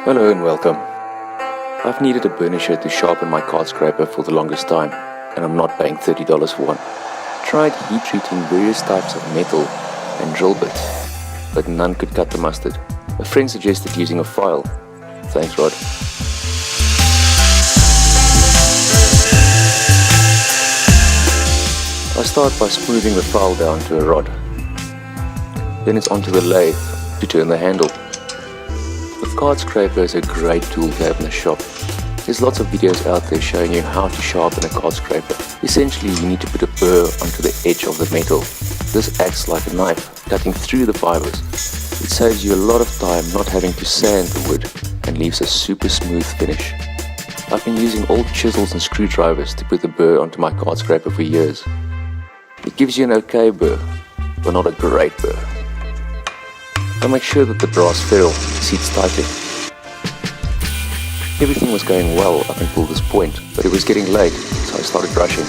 Hello and welcome. I've needed a burnisher to sharpen my card scraper for the longest time, and I'm not paying $30 for one. Tried heat treating various types of metal and drill bits, but none could cut the mustard. A friend suggested using a file. Thanks, Rod. I start by smoothing the file down to a rod. Then it's onto the lathe to turn the handle. The card scraper is a great tool to have in the shop. There's lots of videos out there showing you how to sharpen a card scraper. Essentially, you need to put a burr onto the edge of the metal. This acts like a knife, cutting through the fibers. It saves you a lot of time not having to sand the wood and leaves a super smooth finish. I've been using old chisels and screwdrivers to put the burr onto my card scraper for years. It gives you an okay burr, but not a great burr. I make sure that the brass ferrule sits tightly. Everything was going well up until this point, but it was getting late, so I started rushing.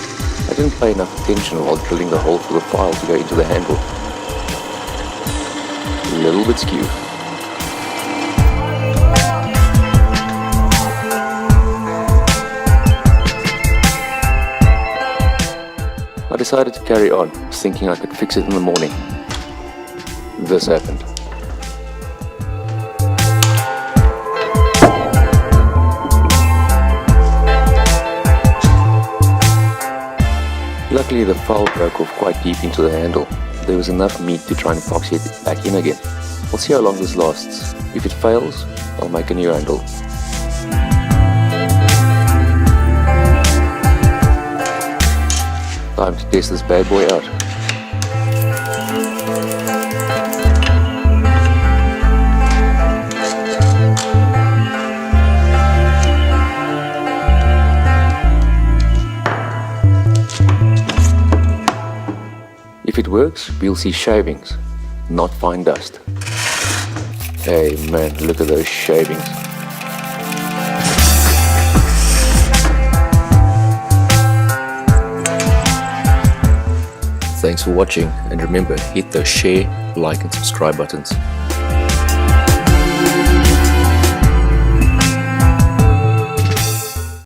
I didn't pay enough attention while drilling the hole for the file to go into the handle. A little bit skew. I decided to carry on, thinking I could fix it in the morning. This happened. Luckily the file broke off quite deep into the handle. There was enough meat to try and epoxy it back in again. We'll see how long this lasts. If it fails, I'll make a new handle. Time to test this bad boy out. If it works, we'll see shavings, not fine dust. Hey man, look at those shavings. Thanks for watching, and remember, hit those share, like and subscribe buttons.